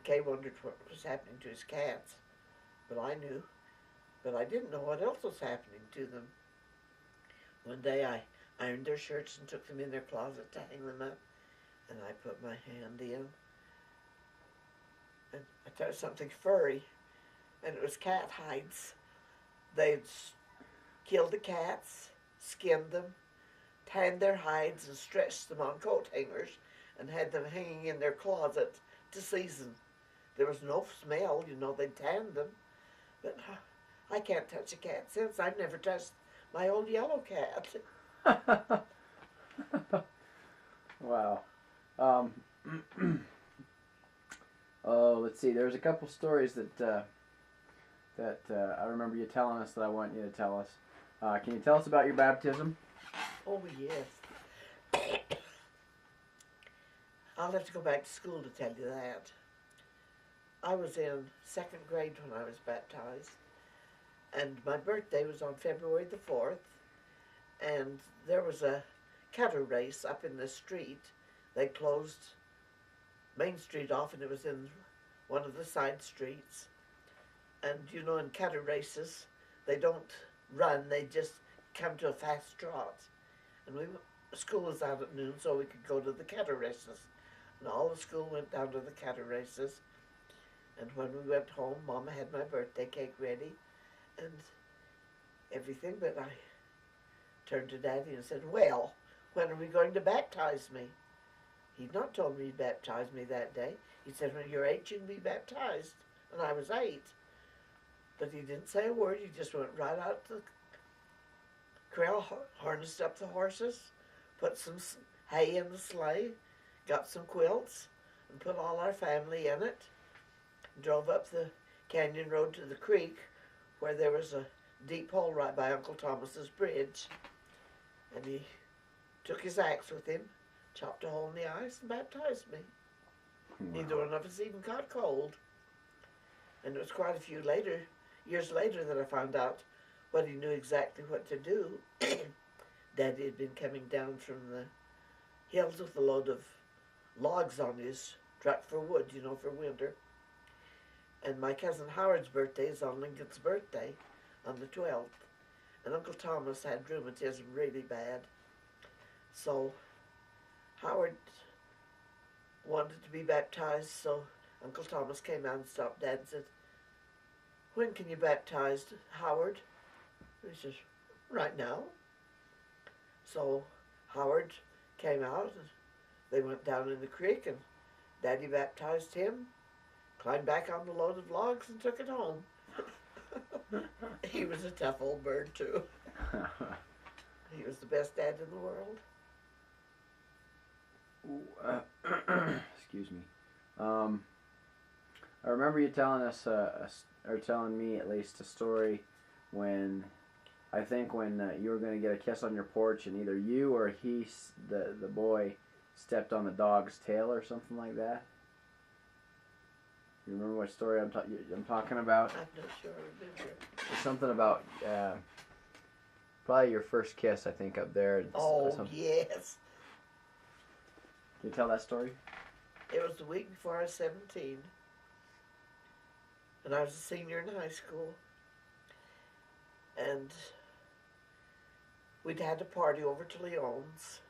Kay wondered what was happening to his cats, but I knew. But I didn't know what else was happening to them. One day I ironed their shirts and took them in their closet to hang them up, and I put my hand in, and I touched something furry, and it was cat hides. They'd killed the cats, skinned them, tanned their hides, and stretched them on coat hangers, and had them hanging in their closet to season. There was no smell, they'd tanned them. But I can't touch a cat since. I've never touched my old yellow cat. Wow. Um, oh, let's see. There's a couple stories that I remember you telling us that I want you to tell us. Can you tell us about your baptism? Oh, yes. I'll have to go back to school to tell you that. I was in second grade when I was baptized, and my birthday was on February the 4th, and there was a cattle race up in the street. They closed Main Street off, and it was in one of the side streets. And in cattle races, they don't run, they just come to a fast trot. And school was out at noon, so we could go to the cattle races. And all the school went down to the cattle races. And when we went home, Mama had my birthday cake ready and everything, but I turned to Daddy and said, "Well, when are we going to baptize me?" He'd not told me he'd baptize me that day. He said, "When you're 8, you can be baptized." And I was 8. But he didn't say a word. He just went right out to the corral, harnessed up the horses, put some hay in the sleigh, got some quilts, and put all our family in it, drove up the canyon road to the creek where there was a deep hole right by Uncle Thomas's bridge. And he took his axe with him, chopped a hole in the ice, and baptized me. Wow. Neither one of us even caught cold. And it was quite a few years later that I found out what he knew exactly what to do. Daddy had been coming down from the hills with a load of logs on his truck for wood, for winter. And my cousin Howard's birthday is on Lincoln's birthday, on the 12th. And Uncle Thomas had rheumatism really bad. So Howard wanted to be baptized, so Uncle Thomas came out and stopped Dad and said, "When can you baptize Howard?" And he says, "Right now." So Howard came out, and they went down in the creek, and Daddy baptized him, climbed back on the load of logs, and took it home. He was a tough old bird, too. He was the best dad in the world. Excuse me. I remember you telling us, or telling me at least, a story when you were going to get a kiss on your porch, and either you or the boy, stepped on the dog's tail or something like that. You remember what story I'm talking about? I'm not sure I remember. It's something about probably your first kiss, I think, up there. Oh, yes. Can you tell that story? It was the week before I was 17. And I was a senior in high school. And we'd had a party over to Leon's.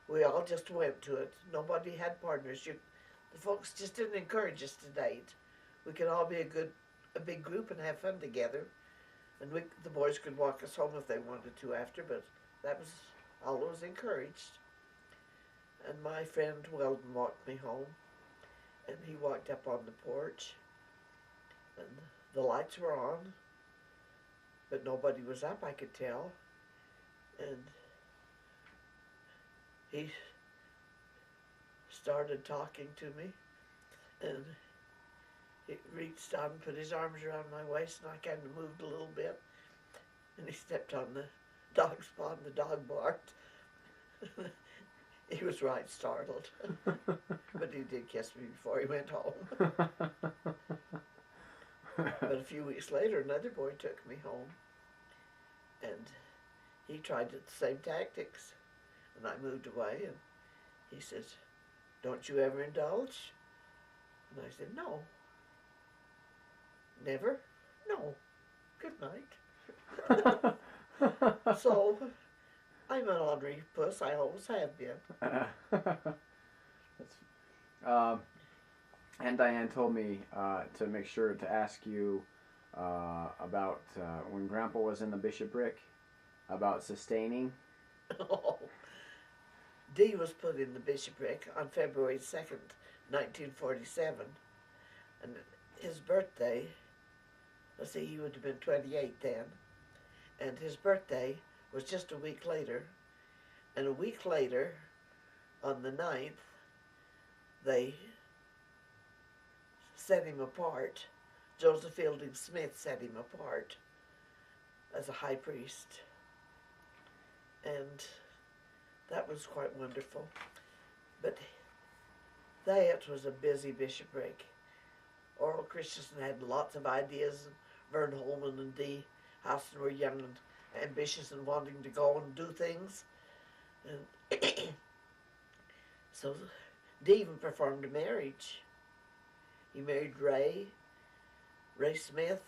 We all just went to it. Nobody had partners. The folks just didn't encourage us to date. We could all be a big group and have fun together. And the boys could walk us home if they wanted to after, but that was all that was encouraged. And my friend Weldon walked me home, and he walked up on the porch, and the lights were on, but nobody was up, I could tell. And he started talking to me, and he reached out and put his arms around my waist, and I kind of moved a little bit, and he stepped on the dog's paw, and the dog barked. He was right startled, but he did kiss me before he went home. But a few weeks later, another boy took me home, and he tried the same tactics, and I moved away, and he says, don't you ever indulge? And I said, no. Never? No. Good night. So, I'm an ornery puss. I always have been. And Diane told me to make sure to ask you about when Grandpa was in the bishopric, about sustaining. Oh. Dee was put in the bishopric on February 2nd, 1947. And his birthday, let's see, he would have been 28 then. And his birthday was just a week later. And a week later, on the 9th, they set him apart. Joseph Fielding Smith set him apart as a high priest. And that was quite wonderful. But that was a busy bishopric. Oral Christensen had lots of ideas. Vern Holman and Dee Howson were young and ambitious and wanting to go and do things. And so Dee even performed a marriage. He married Ray Smith,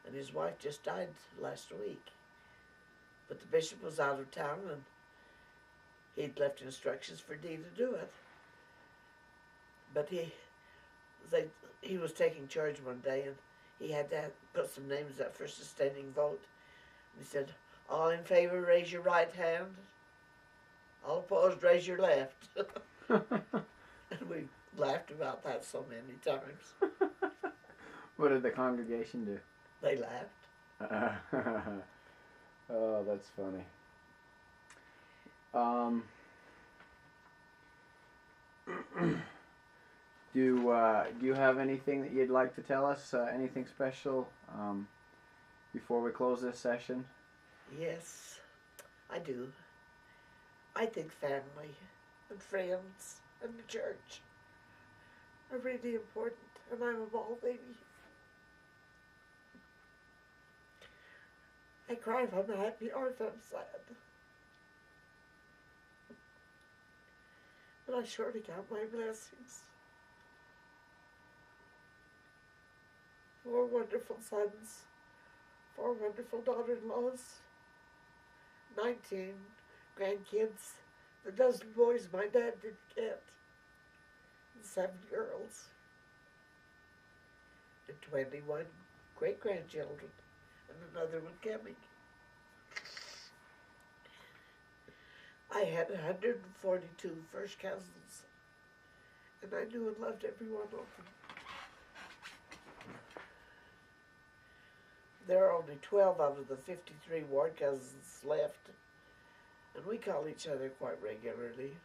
and his wife just died last week. But the bishop was out of town, and he'd left instructions for Dee to do it. But he was taking charge one day, and he had to put some names up for sustaining vote. And he said, all in favor, raise your right hand. All opposed, raise your left. And we laughed about that so many times. What did the congregation do? They laughed. Oh, that's funny. Do you have anything that you'd like to tell us? Anything special before we close this session? Yes, I do. I think family and friends and the church are really important, and I'm a ball baby. I cry if I'm happy or if I'm sad. But I surely count my blessings. 4 wonderful sons, 4 wonderful daughter-in-laws, 19 grandkids, the dozen boys my dad didn't get, and 7 girls, and 21 great-grandchildren, and another one coming. I had 142 first cousins, and I knew and loved every one of them. There are only 12 out of the 53 ward cousins left, and we call each other quite regularly.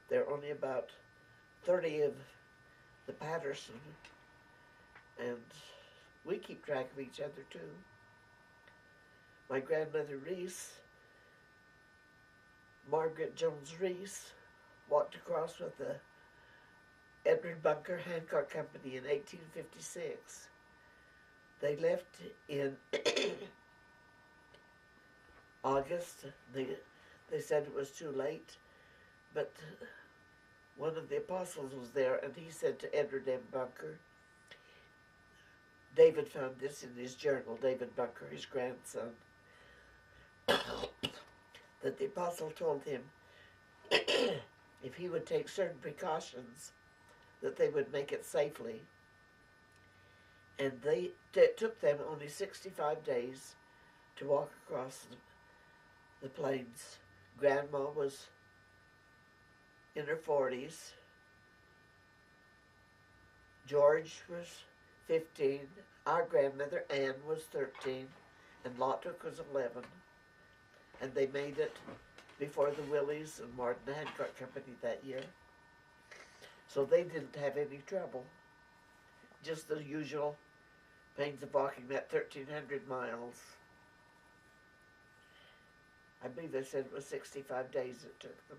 There are only about 30 of the Patterson, and we keep track of each other too. My grandmother Reese, Margaret Jones Reese, walked across with the Edward Bunker Hancock Company in 1856. They left in August. They said it was too late, but one of the apostles was there, and he said to Edward M. Bunker, David found this in his journal, David Bunker, his grandson, that the apostle told him if he would take certain precautions, that they would make it safely. And it took them only 65 days to walk across the plains. Grandma was in her 40s. George was 15. Our grandmother, Anne, was 13. And Lottook was 11. And they made it before the Willies and Martin Hancock Company that year. So they didn't have any trouble. Just the usual pains of walking that 1,300 miles. I believe they said it was 65 days it took them.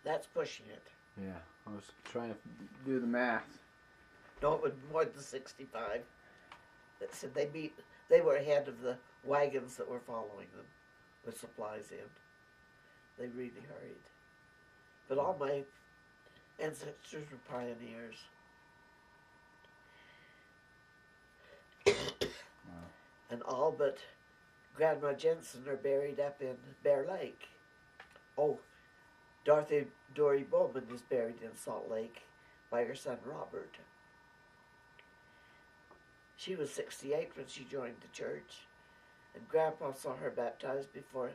That's pushing it. Yeah, I was trying to do the math. No, it was more than 65. That said they were ahead of the wagons that were following them with supplies in. They really hurried. But all my ancestors were pioneers. Wow. And all but Grandma Jensen are buried up in Bear Lake. Oh, Dorothy Dory Bowman is buried in Salt Lake by her son Robert. She was 68 when she joined the church, and Grandpa saw her baptized before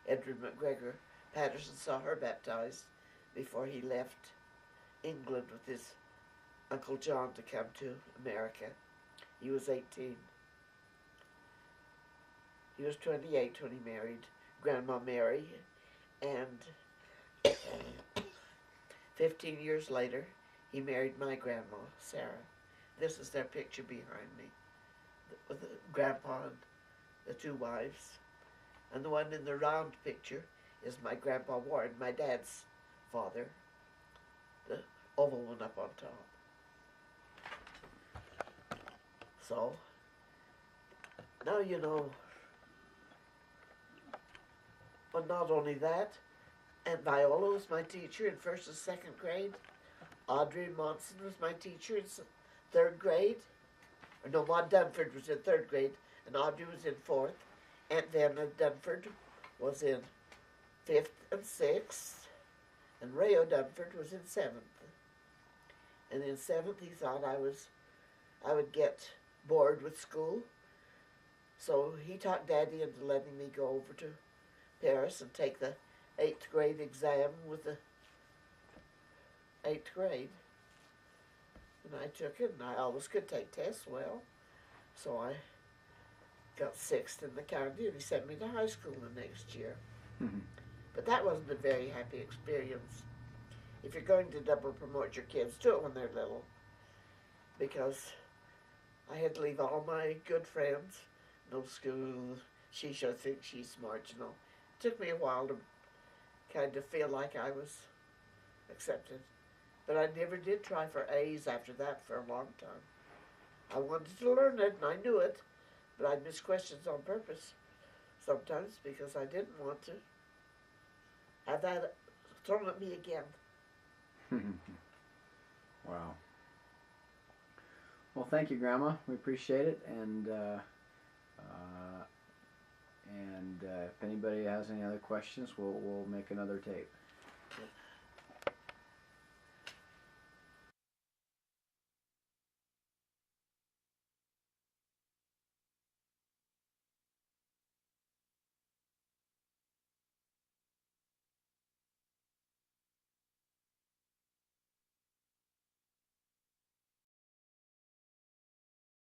Edward McGregor Patterson saw her baptized before he left England with his Uncle John to come to America. He was 18. He was 28 when he married Grandma Mary, and 15 years later, he married my grandma, Sarah. This is their picture behind me, with the grandpa and the two wives. And the one in the round picture is my grandpa Warren, my dad's father, the oval one up on top. So, now you know. But not only that, and Viola was my teacher in first and second grade. Audrey Monson was my teacher in third grade. Or no, Maud Dunford was in third grade, and Audrey was in fourth. Aunt Vanna Dunford was in fifth and sixth, and Rayo Dunford was in seventh. And in seventh, he thought I would get bored with school, so he talked Daddy into letting me go over to Paris and take the 8th grade exam with the 8th grade. And I took it, and I always could take tests well. So I got 6th in the county, and he sent me to high school the next year. But that wasn't a very happy experience. If you're going to double promote your kids, do it when they're little. Because I had to leave all my good friends, no school, she should think she's smart, you know. It took me a while to kind of feel like I was accepted. But I never did try for A's after that for a long time. I wanted to learn it, and I knew it, but I'd miss questions on purpose sometimes because I didn't want to have that thrown at me again. Wow. Well, thank you, Grandma. We appreciate it, and if anybody has any other questions, we'll make another tape.